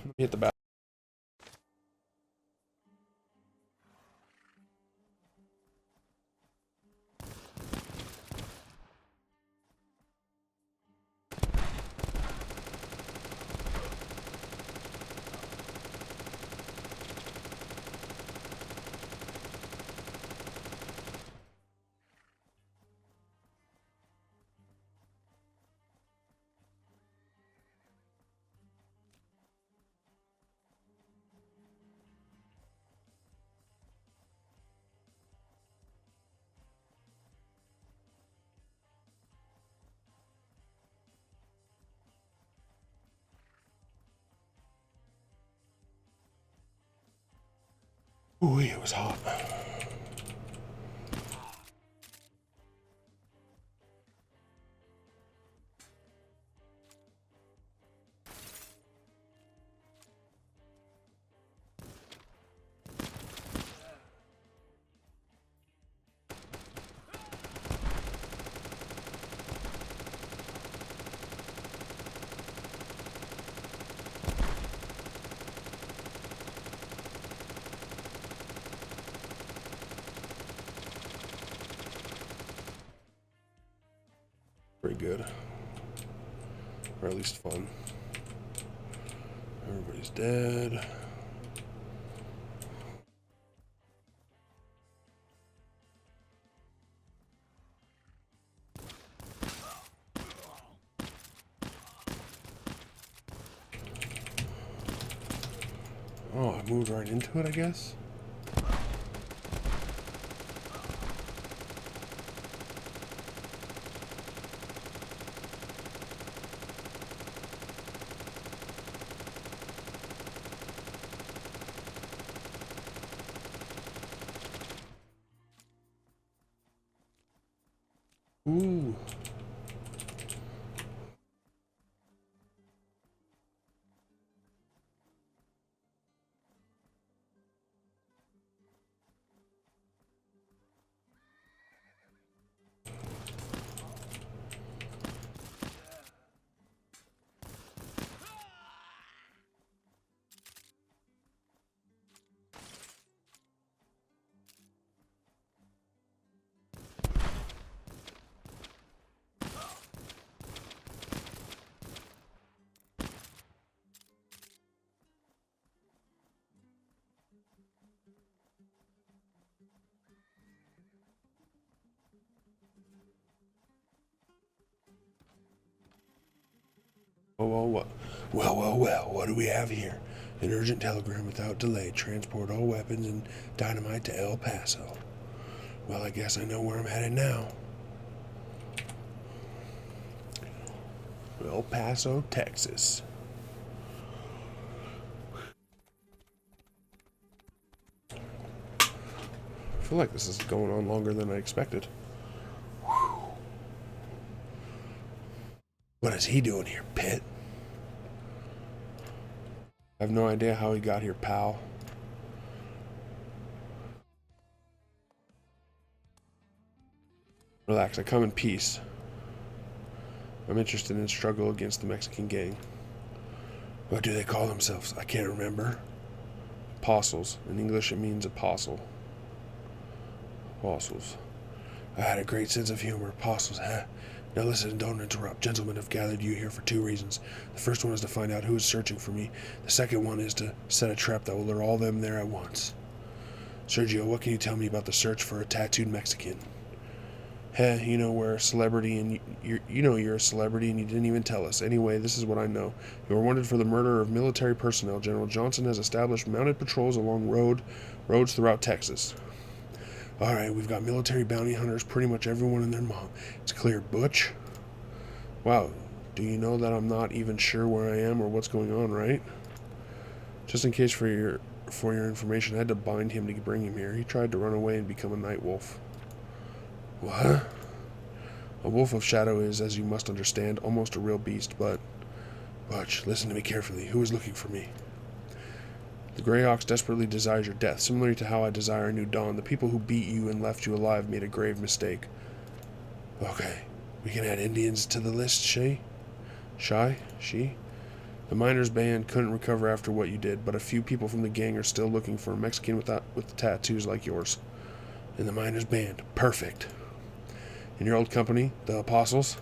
Let me hit the back. Ooh, it was hot. Pretty good. Or at least fun. Everybody's dead. Oh, I moved right into it, I guess. Ooh. What? Well, what do we have here? An urgent telegram without delay. Transport all weapons and dynamite to El Paso. Well, I guess I know where I'm headed now. El Paso, Texas. I feel like this is going on longer than I expected. What is he doing here, Pitt? I have no idea how he got here, pal. Relax, I come in peace. I'm interested in the struggle against the Mexican gang. What do they call themselves? I can't remember. Apostles. In English, it means apostle. Apostles. I had a great sense of humor. Apostles, huh? Now listen, don't interrupt. Gentlemen, I've gathered you here for two reasons. The first one is to find out who is searching for me. The second one is to set a trap that will lure all them there at once. Sergio, what can you tell me about the search for a tattooed Mexican? Heh, you know we're a celebrity and you're a celebrity and you didn't even tell us. Anyway, this is what I know. You are wanted for the murder of military personnel. General Johnson has established mounted patrols along roads throughout Texas. Alright, we've got military bounty hunters, pretty much everyone and their mom. It's clear. Butch? Wow, do you know that I'm not even sure where I am or what's going on, right? Just in case for your information, I had to bind him to bring him here. He tried to run away and become a night wolf. What? A wolf of shadow is, as you must understand, almost a real beast, but... Butch, listen to me carefully. Who is looking for me? The Greyhawks desperately desires your death, similarly to how I desire a new dawn. The people who beat you and left you alive made a grave mistake. Okay, we can add Indians to the list, She? The miners' band couldn't recover after what you did, but a few people from the gang are still looking for a Mexican with tattoos like yours. In the miners' band. Perfect. In your old company, the Apostles?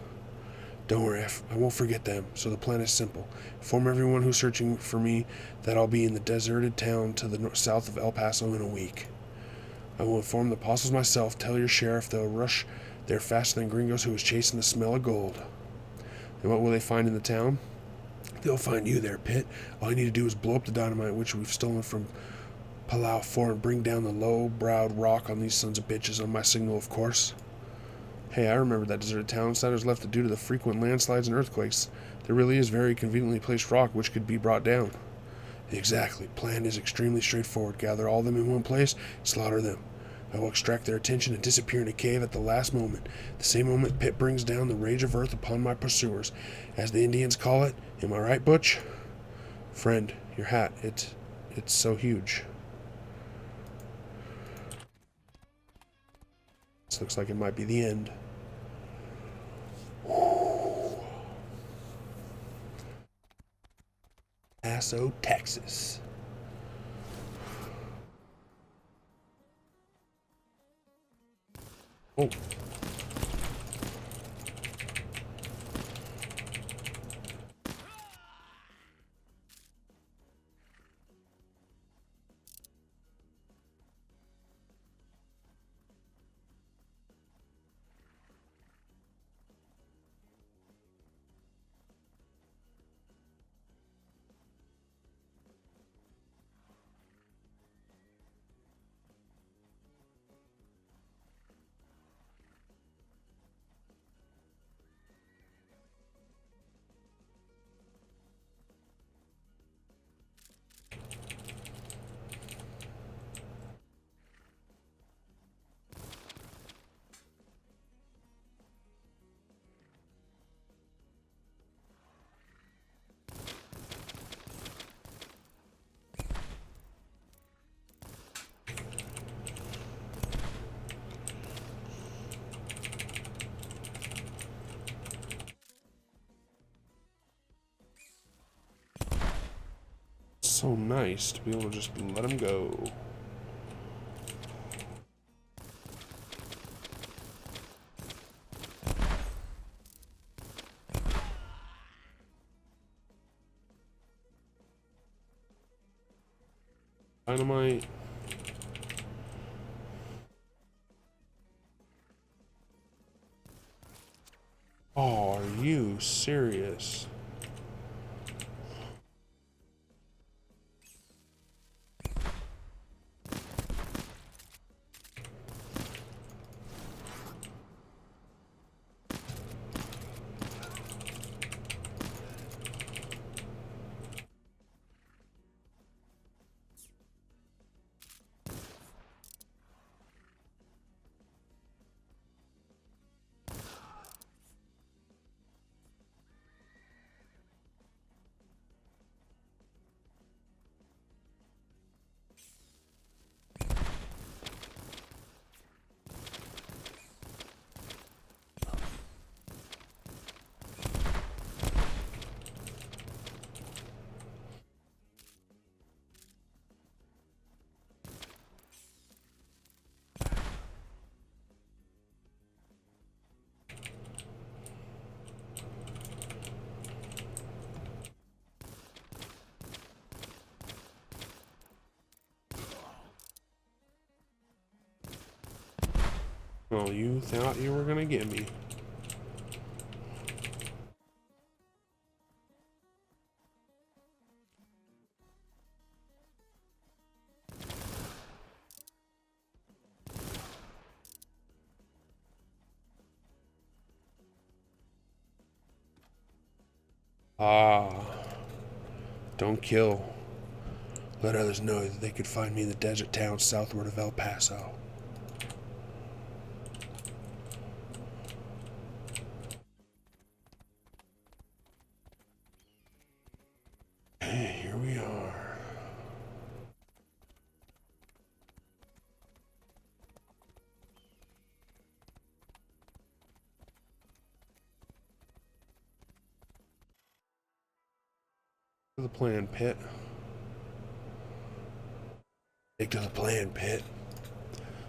Don't worry, I won't forget them. So the plan is simple. Inform everyone who's searching for me that I'll be in the deserted town to the south of El Paso in a week. I will inform the Apostles myself. Tell your sheriff they'll rush there faster than gringos who is chasing the smell of gold. And what will they find in the town? They'll find you there, Pitt. All you need to do is blow up the dynamite which we've stolen from Palau 4 and bring down the low-browed rock on these sons of bitches on my signal, of course. Hey, I remember that deserted town. Insiders left it due to the frequent landslides and earthquakes. There really is very conveniently placed rock which could be brought down. Exactly. Plan is extremely straightforward. Gather all of them in one place, slaughter them. I will extract their attention and disappear in a cave at the last moment. The same moment Pitt brings down the rage of earth upon my pursuers, as the Indians call it. Am I right, Butch? Friend, your hat, it's so huge. This looks like it might be the end. Paso, Texas. Oh. So nice to be able to just let him go. Dynamite. Oh, are you serious? Oh, you thought you were gonna get me. Ah, don't kill. Let others know that they could find me in the desert town southward of El Paso. Here we are. To the plan, Pitt. Stick to the plan, Pitt.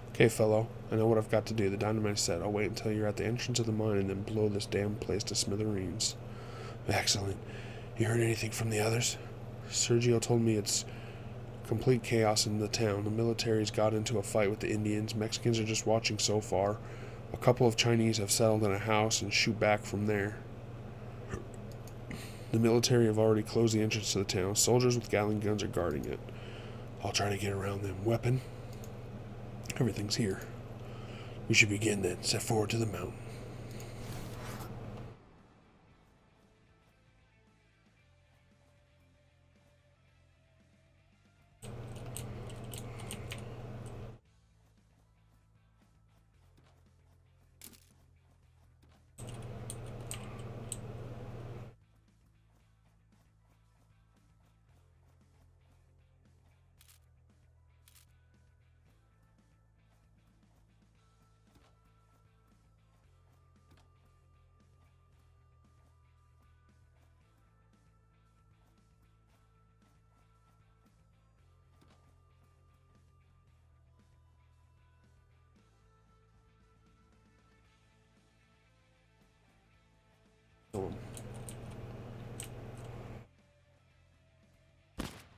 Okay, fellow. I know what I've got to do. The dynamite said. I'll wait until you're at the entrance of the mine and then blow this damn place to smithereens. Excellent. You heard anything from the others? Sergio told me it's complete chaos in the town. The military's got into a fight with the Indians. Mexicans are just watching so far. A couple of Chinese have settled in a house and shoot back from there. The military have already closed the entrance to the town. Soldiers with Gatling guns are guarding it. I'll try to get around them. Weapon? Everything's here. We should begin then. Set forward to the mountain.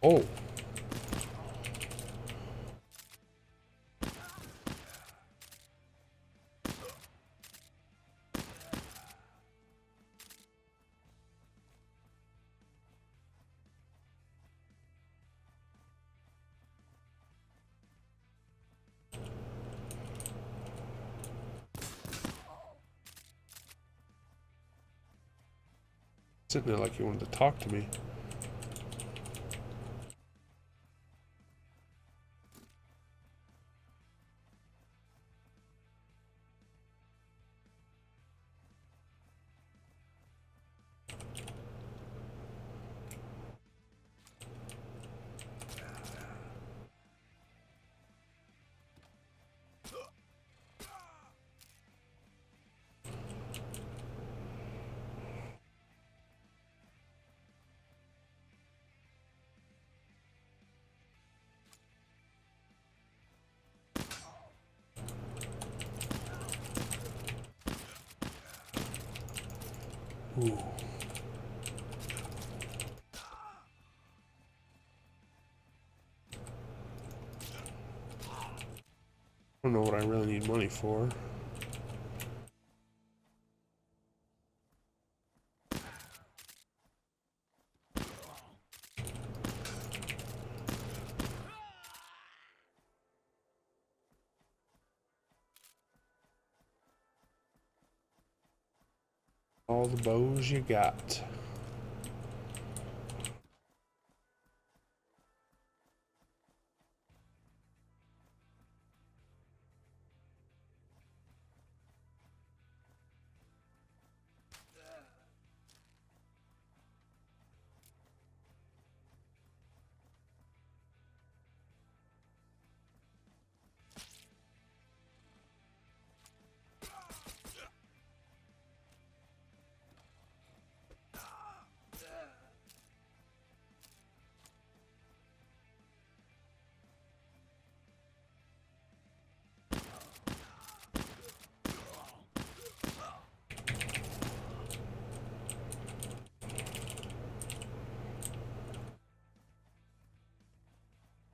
Oh. Sitting there like he wanted to talk to me. Ooh. I don't know what I really need money for. All the bows you got.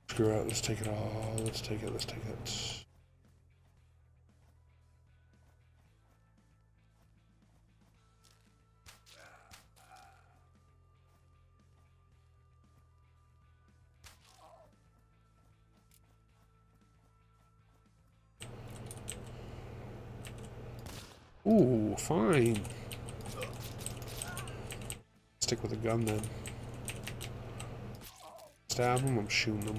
Screw out, let's take it all. Let's take it. Ooh, fine. Stick with a gun then. Stab him, I'm shooting him.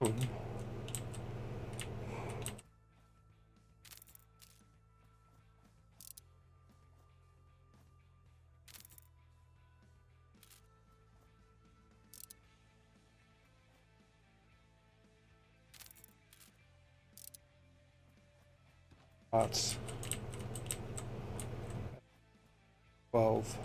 Um, Lots. 12.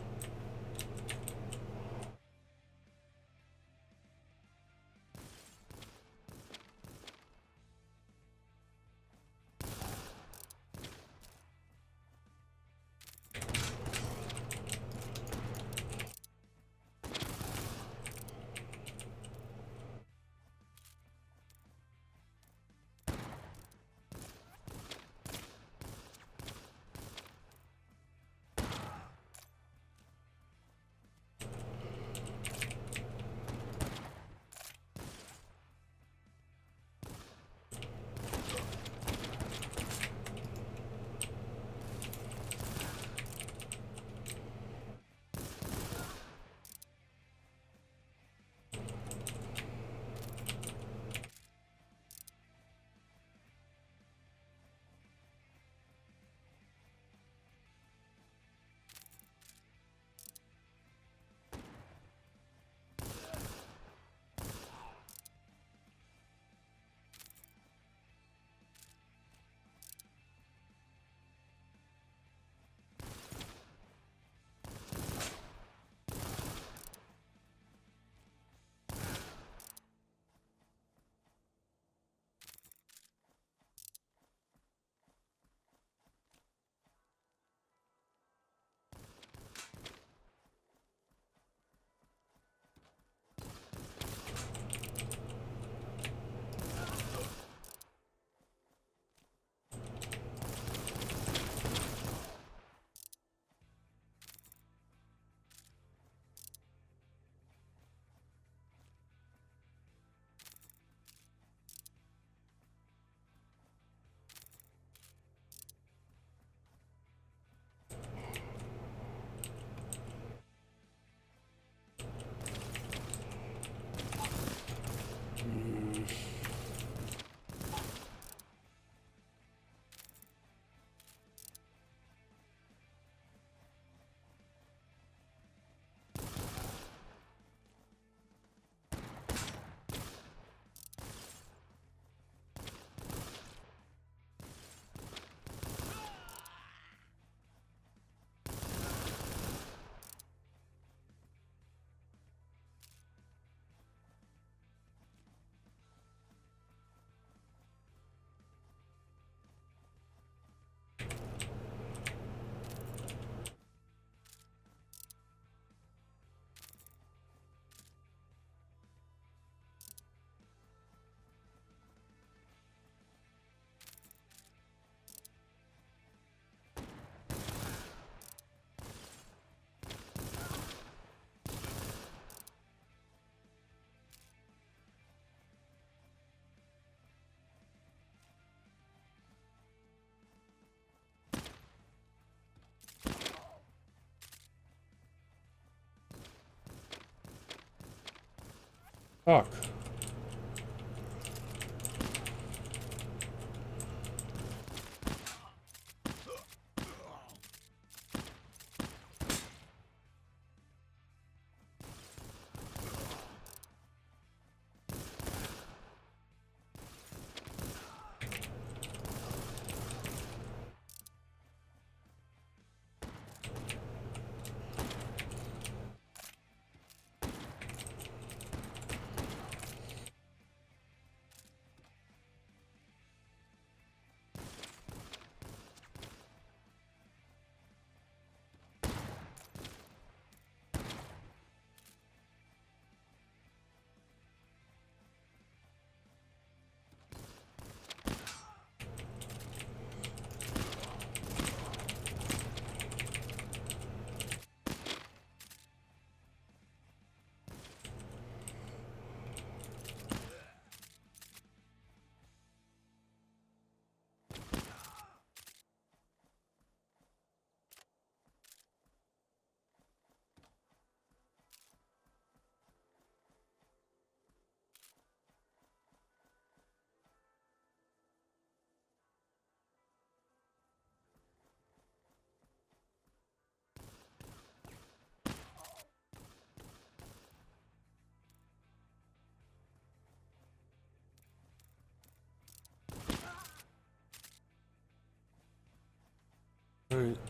Fuck.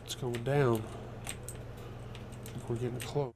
It's going down. I think we're getting close.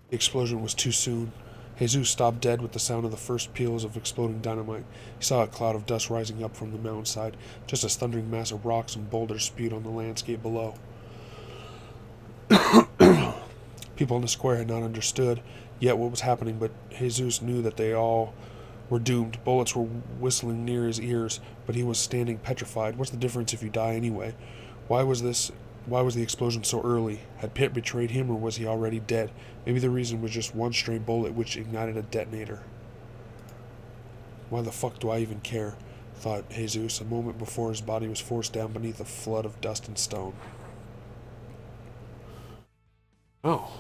The explosion was too soon. Jesus stopped dead with the sound of the first peals of exploding dynamite. He saw a cloud of dust rising up from the mountainside, just as thundering mass of rocks and boulders spewed on the landscape below. People in the square had not understood yet what was happening, but Jesus knew that they all were doomed. Bullets were whistling near his ears, but he was standing petrified. What's the difference if you die anyway? Why was the explosion so early? Had Pitt betrayed him, or was he already dead? Maybe the reason was just one stray bullet which ignited a detonator. Why the fuck do I even care? Thought Jesus, a moment before his body was forced down beneath a flood of dust and stone. Oh.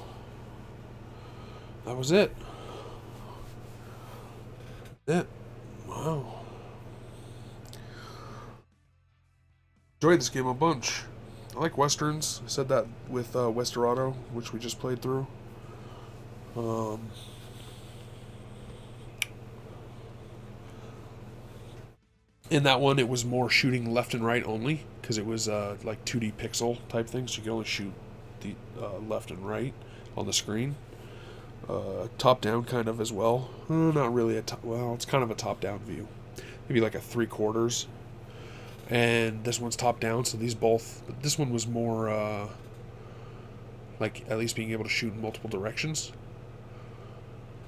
That was it. Wow. Enjoyed this game a bunch. I like westerns. I said that with Westerado, which we just played through. In that one, it was more shooting left and right only, because it was like 2D pixel type things. So you could only shoot the left and right on the screen. Top down kind of as well. Not really it's kind of a top down view. Maybe like a 3/4. And this one's top down, so these both, but this one was more like at least being able to shoot in multiple directions.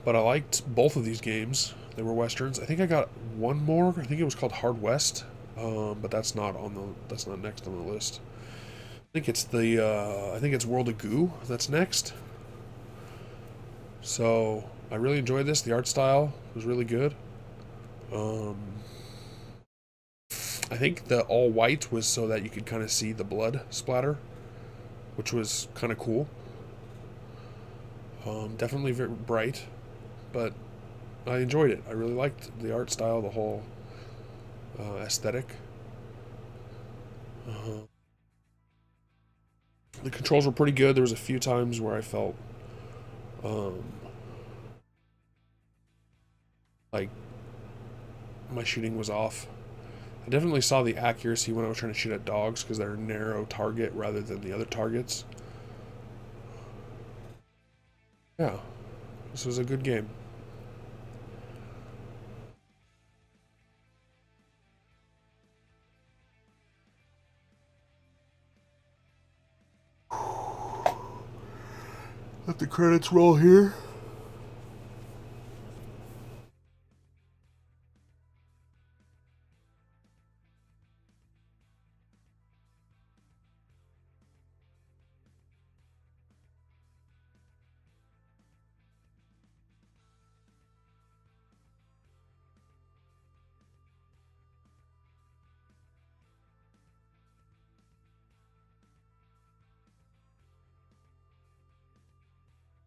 But I liked both of these games. They were westerns. I think I got one more. I think it was called Hard West, but that's not next on the list. I think it's World of Goo that's next. So I really enjoyed this. The art style was really good. I think the all white was so that you could kind of see the blood splatter, which was kind of cool. Definitely very bright, but I enjoyed it. I really liked the art style, the whole aesthetic. The controls were pretty good. There was a few times where I felt like my shooting was off. I definitely saw the accuracy when I was trying to shoot at dogs, because they're a narrow target rather than the other targets. Yeah, this was a good game. Let the credits roll here.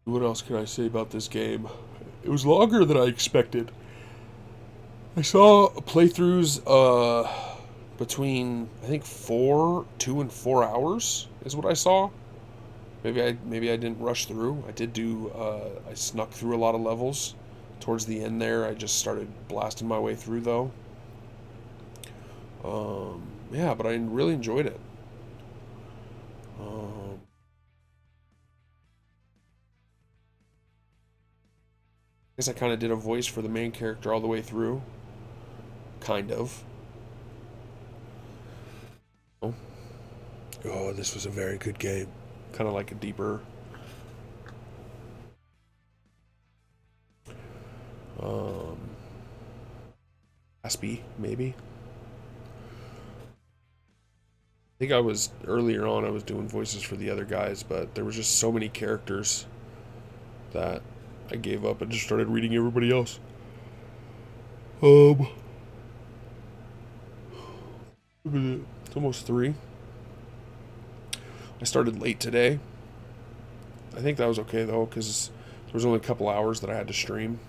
What else can I say about this game? It was longer than I expected. I saw playthroughs between I think 2 and 4 hours is what I saw. Maybe I didn't rush through. I snuck through a lot of levels. Towards the end there, I just started blasting my way through though. Yeah, but I really enjoyed it. I guess I kind of did a voice for the main character all the way through. Kind of. Oh, this was a very good game. Kind of like a deeper. Aspie, maybe. I think earlier on, I was doing voices for the other guys, but there was just so many characters that I gave up and just started reading everybody else. Um, it's almost 3. I started late today. I think that was okay though, because there was only a couple hours that I had to stream.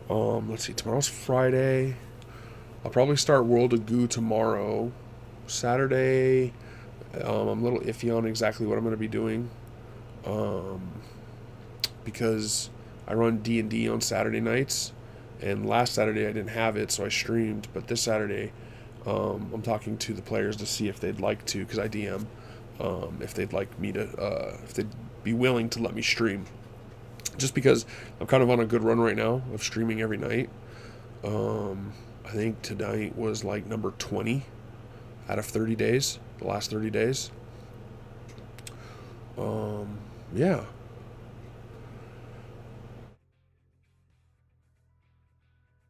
Let's see, tomorrow's Friday. I'll probably start World of Goo tomorrow. Saturday, I'm a little iffy on exactly what I'm going to be doing, because I run D&D on Saturday nights, and last Saturday I didn't have it, so I streamed. But this Saturday, I'm talking to the players to see if they'd like to, because I DM, if they'd like me to, if they'd be willing to let me stream. Just because I'm kind of on a good run right now of streaming every night. I think tonight was like number 20 out of 30 days, the last 30 days. Yeah.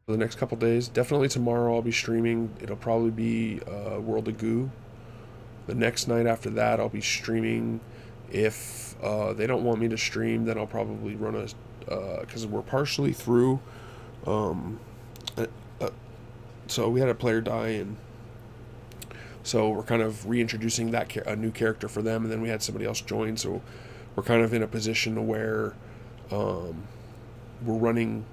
For the next couple days, definitely tomorrow I'll be streaming. It'll probably be World of Goo. The next night after that, I'll be streaming. If they don't want me to stream, then I'll probably run a, because we're partially through. Um, so we had a player die, and so we're kind of reintroducing a new character for them, and then we had somebody else join. So we're kind of in a position where we're running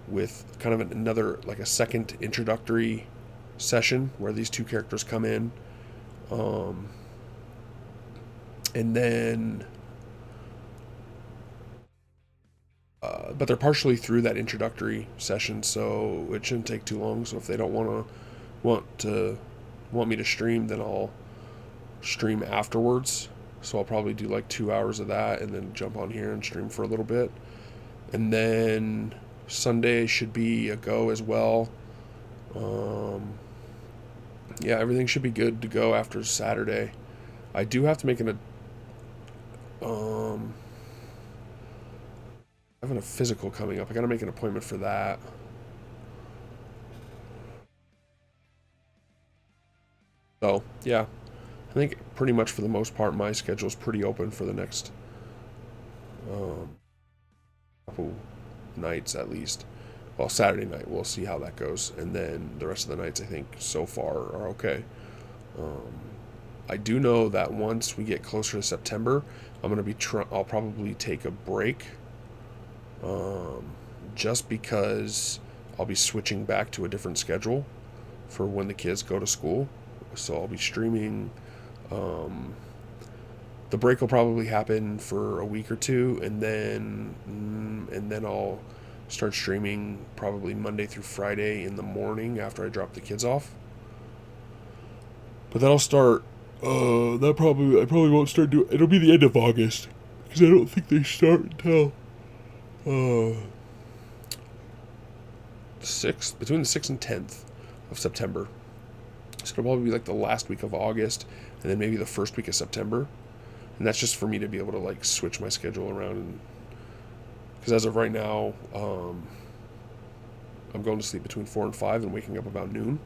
with kind of another, like a second introductory session where these two characters come in. And then, but they're partially through that introductory session, so it shouldn't take too long. So if they don't want me to stream, then I'll stream afterwards. So I'll probably do like 2 hours of that, and then jump on here and stream for a little bit. And then Sunday should be a go as well. Yeah, everything should be good to go after Saturday. I do have to make having a physical coming up. I gotta make an appointment for that. So, yeah. I think pretty much for the most part my schedule's pretty open for the next couple nights at least. Well, Saturday night, we'll see how that goes. And then the rest of the nights, I think, so far are okay. I do know that once we get closer to September, I'll probably take a break. Just because I'll be switching back to a different schedule for when the kids go to school. So I'll be streaming. The break will probably happen for a week or two, and then I'll start streaming probably Monday through Friday in the morning after I drop the kids off. But then I'll start. I probably won't start doing. It'll be the end of August, because I don't think they start until 6th, between the 6th and 10th of September. So it'll probably be like the last week of August, and then maybe the first week of September. And that's just for me to be able to like switch my schedule around, and because as of right now, I'm going to sleep between 4 and 5 and waking up about noon.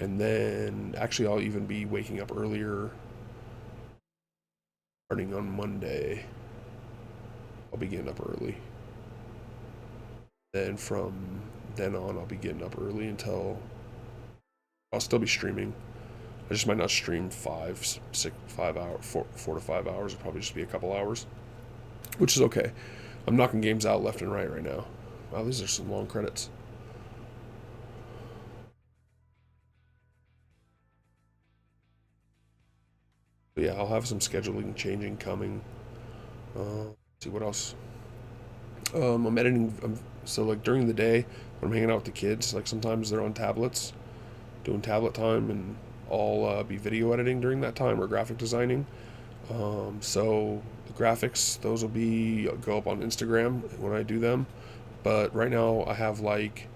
And then actually I'll even be waking up earlier starting on Monday. I'll be getting up early. Then from then on I'll be getting up early until I'll still be streaming. I just might not stream 4 to 5 hours. It'll probably just be a couple hours, which is okay. I'm knocking games out left and right now. Wow, these are some long credits. But yeah, I'll have some scheduling changing coming. Let's see what else. I'm editing. So like during the day when I'm hanging out with the kids, like sometimes they're on tablets, doing tablet time, and I'll be video editing during that time, or graphic designing. So the graphics, those will go up on Instagram when I do them. But right now I had like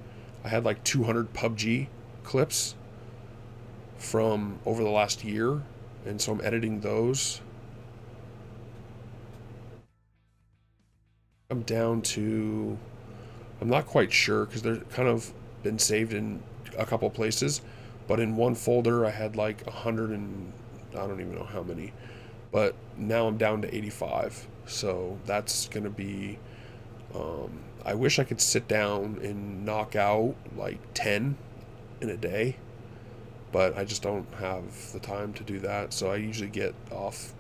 200 PUBG clips from over the last year, and so I'm editing those. I'm down to, I'm not quite sure because they're kind of been saved in a couple places, but in one folder I had like 100 and I don't even know how many. but now I'm down to 85. So that's going to be, I wish I could sit down and knock out like 10 in a day, but I just don't have the time to do that. So I usually get off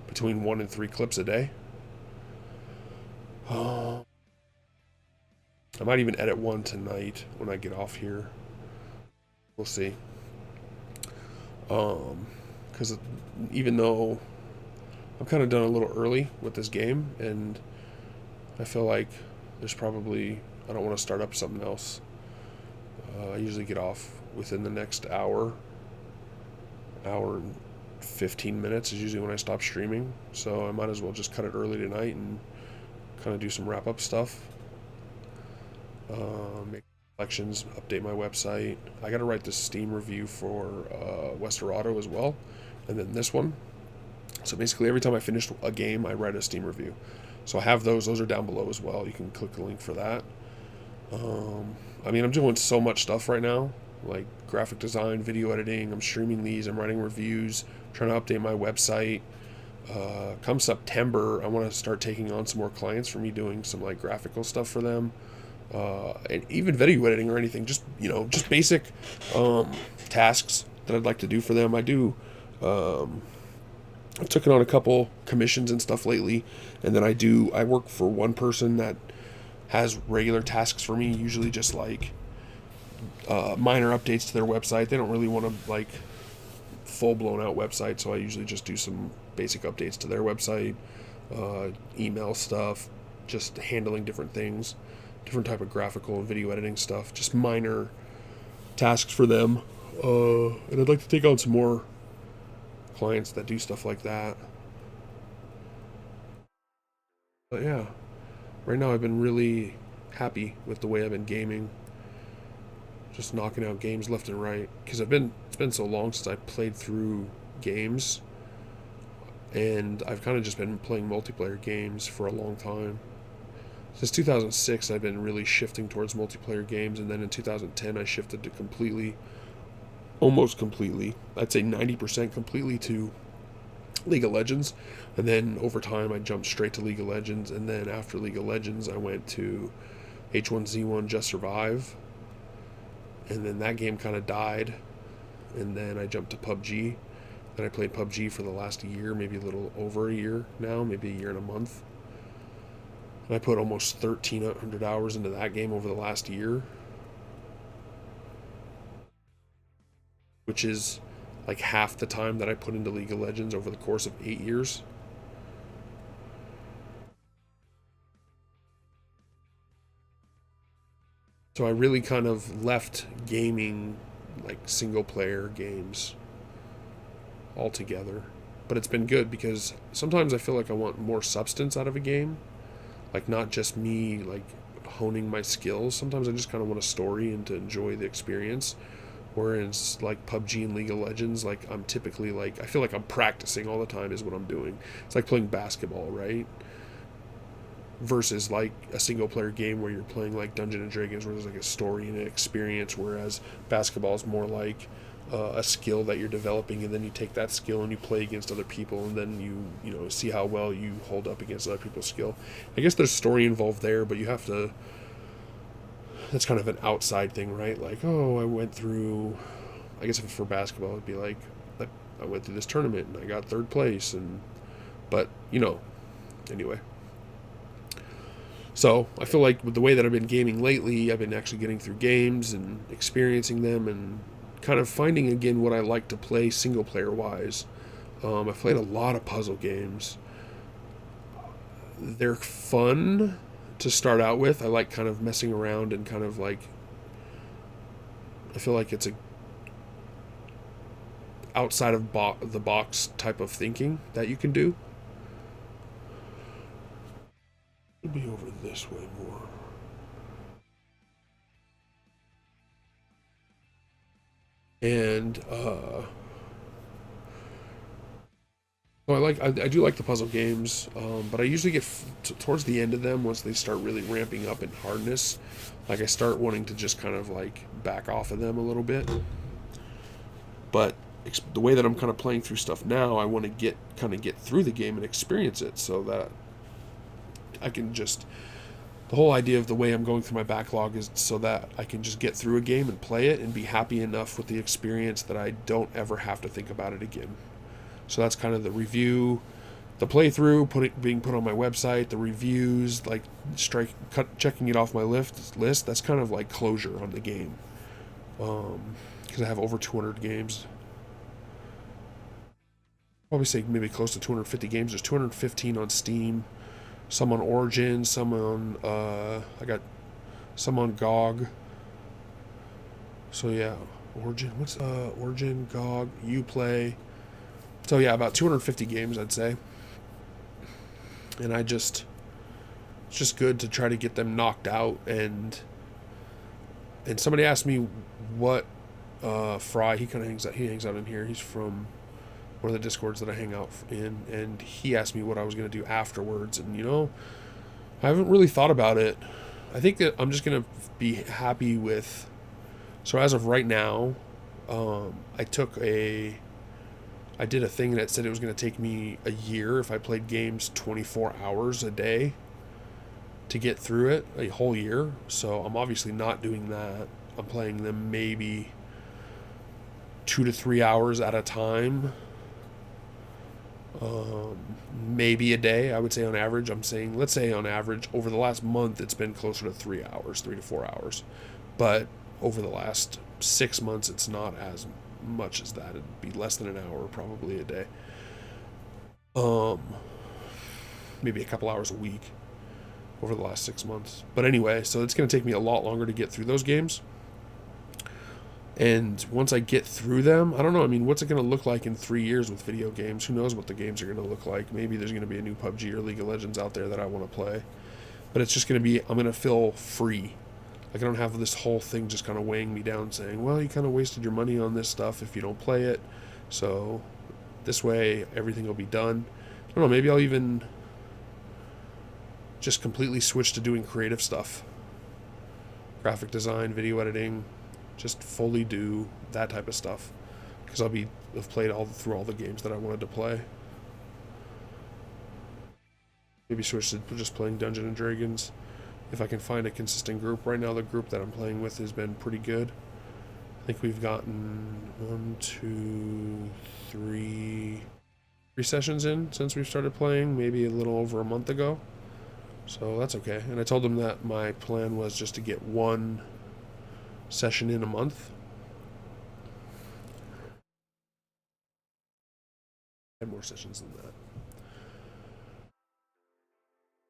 between 1 and 3 clips a day. I might even edit one tonight when I get off here. We'll see. Because even though I'm kind of done a little early with this game, and I feel like there's probably, I don't want to start up something else. I usually get off within the next hour and 15 minutes is usually when I stop streaming. So I might as well just cut it early tonight and kind of do some wrap up stuff. Make collections, update my website. I got to write this Steam review for Westerado as well, and then this one. So basically every time I finish a game, I write a Steam review. So I have those are down below as well. You can click the link for that. I mean, I'm doing so much stuff right now, like graphic design, video editing. I'm streaming these, I'm writing reviews, trying to update my website. Come September, I want to start taking on some more clients for me, doing some like graphical stuff for them. And even video editing or anything, just basic tasks that I'd like to do for them. I've taken on a couple commissions and stuff lately, and then I work for one person that has regular tasks for me, usually just like minor updates to their website. They don't really want to like full blown out website, so I usually just do some basic updates to their website, email stuff, just handling different things, different type of graphical and video editing stuff, just minor tasks for them. And I'd like to take on some more clients that do stuff like that. But yeah, right now I've been really happy with the way I've been gaming, just knocking out games left and right, because it's been so long since I played through games, and I've kind of just been playing multiplayer games for a long time. Since 2006, I've been really shifting towards multiplayer games, and then in 2010, I shifted to almost completely, I'd say 90% completely, to League of Legends. And then over time, I jumped straight to League of Legends, and then after League of Legends, I went to H1Z1 Just Survive, and then that game kind of died, and then I jumped to PUBG, and I played PUBG for the last year, maybe a little over a year now, maybe a year and a month. And I put almost 1,300 hours into that game over the last year, which is like half the time that I put into League of Legends over the course of 8 years. So I really kind of left gaming, like single player games, altogether. But it's been good, because sometimes I feel like I want more substance out of a game, like not just me like honing my skills. Sometimes I just kind of want a story and to enjoy the experience. Whereas like PUBG and League of Legends, like I'm typically like, I feel like I'm practicing all the time is what I'm doing. It's like playing basketball, right? Versus like a single player game where you're playing like Dungeons and Dragons, where there's like a story and an experience, whereas basketball is more like a skill that you're developing, and then you take that skill and you play against other people, and then you see how well you hold up against other people's skill. I guess there's story involved there, but you have to, that's kind of an outside thing, right? Like, oh, I went through, I guess if for basketball it'd be like I went through this tournament and I got third place, but anyway. So I feel like with the way that I've been gaming lately, I've been actually getting through games and experiencing them and kind of finding again what I like to play single player wise. I've played a lot of puzzle games. They're fun to start out with. I like kind of messing around and kind of like, I feel like it's a outside of the box type of thinking that you can do. It'll be over this way more. And so I do like the puzzle games, but I usually get towards the end of them, once they start really ramping up in hardness, like I start wanting to just kind of like back off of them a little bit. But the way that I'm kind of playing through stuff now, I want to get through the game and experience it so that I can just, the whole idea of the way I'm going through my backlog is so that I can just get through a game and play it and be happy enough with the experience that I don't ever have to think about it again. So that's kind of the review, the playthrough, being put on my website, the reviews, like checking it off my list. That's kind of like closure on the game, because I have over 200 games. Probably say maybe close to 250 games. There's 215 on Steam, some on Origin, some on I got some on GOG. So yeah, Origin. What's Origin, GOG, Uplay. So yeah, about 250 games, I'd say. And it's just good to try to get them knocked out. And somebody asked me what Fry, he hangs out in here. He's from one of the Discords that I hang out in, and he asked me what I was going to do afterwards. And I haven't really thought about it. I think that I'm just going to be happy with. So as of right now, I did a thing that said it was going to take me a year if I played games 24 hours a day to get through it, a whole year. So I'm obviously not doing that. I'm playing them maybe 2 to 3 hours at a time. Maybe a day, I would say on average. Let's say on average, over the last month, it's been closer to 3 hours, 3 to 4 hours. But over the last 6 months, it's not as much as that. It'd be less than an hour probably a day. Maybe a couple hours a week over the last 6 months. But anyway, so it's going to take me a lot longer to get through those games. And once I get through them, I don't know. I mean, what's it going to look like in 3 years with video games? Who knows what the games are going to look like? Maybe there's going to be a new PUBG or League of Legends out there that I want to play. But it's just going to be, I'm going to feel free. Like I don't have this whole thing just kind of weighing me down saying, well, you kind of wasted your money on this stuff if you don't play it. So this way, everything will be done. I don't know, maybe I'll even just completely switch to doing creative stuff. Graphic design, video editing, just fully do that type of stuff. Because I've played through all the games that I wanted to play. Maybe switch to just playing Dungeons and Dragons. If I can find a consistent group. Right now the group that I'm playing with has been pretty good. I think we've gotten 3 sessions in since we've started playing, maybe a little over a month ago. So that's okay. And I told them that my plan was just to get 1 session in a month. 10 more sessions than that.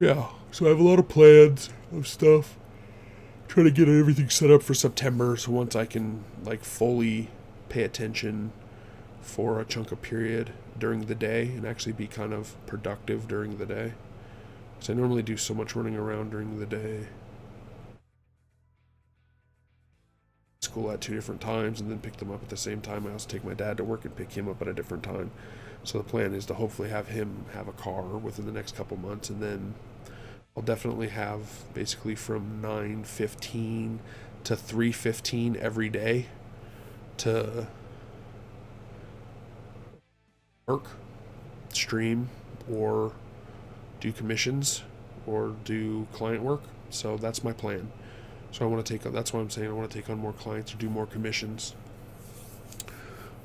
Yeah, so I have a lot of plans of stuff. Trying to get everything set up for September, so once I can fully pay attention for a chunk of period during the day and actually be kind of productive during the day. Because I normally do so much running around during the day. School at 2 different times and then pick them up at the same time. I also take my dad to work and pick him up at a different time. So the plan is to hopefully have him have a car within the next couple months, and then I'll definitely have basically from 9:15 to 3:15 every day to work, stream, or do commissions or do client work. So that's my plan. So that's why I'm saying I want to take on more clients or do more commissions.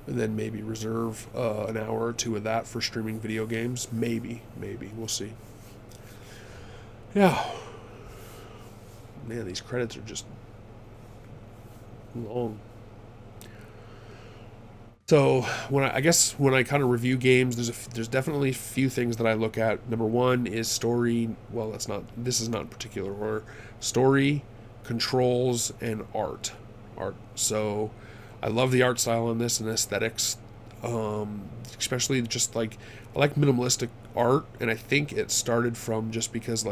And then maybe reserve an hour or 2 of that for streaming video games. Maybe. We'll see. Yeah. Man, these credits are just long. So when I kind of review games, there's definitely a few things that I look at. Number 1 is story. Well, this is not in particular order. Story, controls, and art. So I love the art style on this and aesthetics, especially just I like minimalistic art, and I think it started from just because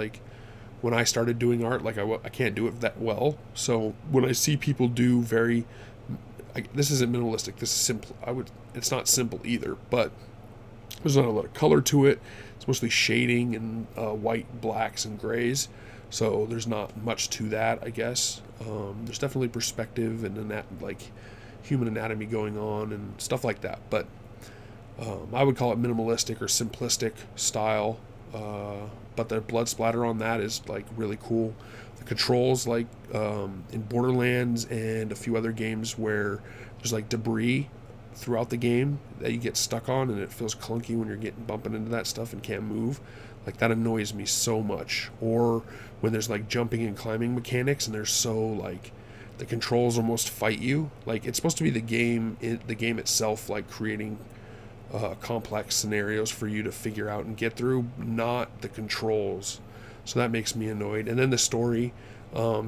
when I started doing art, I can't do it that well. So when I see people do this isn't minimalistic. This is simple. It's not simple either, but there's not a lot of color to it. It's mostly shading and white, blacks, and grays. So there's not much to that, I guess. There's definitely perspective and human anatomy going on and stuff like that. But I would call it minimalistic or simplistic style. But the blood splatter on that is like really cool. The controls, like in Borderlands and a few other games where there's like debris throughout the game that you get stuck on, and it feels clunky when you're getting bumping into that stuff and can't move. Like that annoys me so much. Or when there's like jumping and climbing mechanics and they're so like the controls almost fight you. Like it's supposed to be the game itself, like creating complex scenarios for you to figure out and get through, not the controls. So that makes me annoyed. And then the story.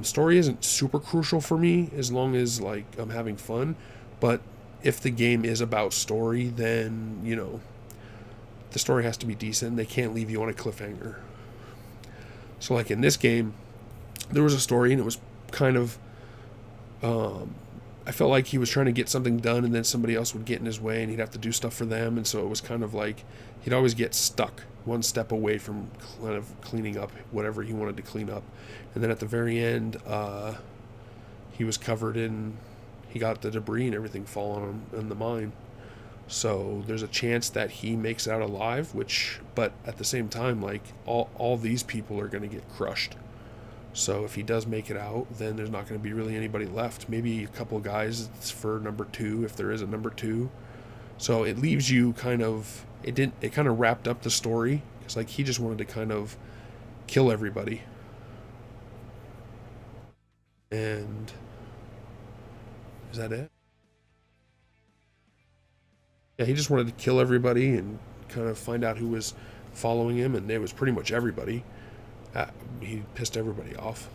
Story isn't super crucial for me as long as like I'm having fun. But if the game is about story, then the story has to be decent. They can't leave you on a cliffhanger. So like in this game, there was a story and it was kind of I felt like he was trying to get something done and then somebody else would get in his way and he'd have to do stuff for them, and so it was kind of like he'd always get stuck one step away from kind of cleaning up whatever he wanted to clean up. And then at the very end, he was covered in, he got the debris and everything falling on him in the mine. So there's a chance that he makes it out alive, but at the same time, like all these people are going to get crushed. So if he does make it out, then there's not going to be really anybody left. Maybe a couple of guys for number 2, if there is a number 2. So it leaves you kind of, it kind of wrapped up the story. Because like he just wanted to kind of kill everybody. And is that it? Yeah, he just wanted to kill everybody and kind of find out who was following him, and it was pretty much everybody. He pissed everybody off.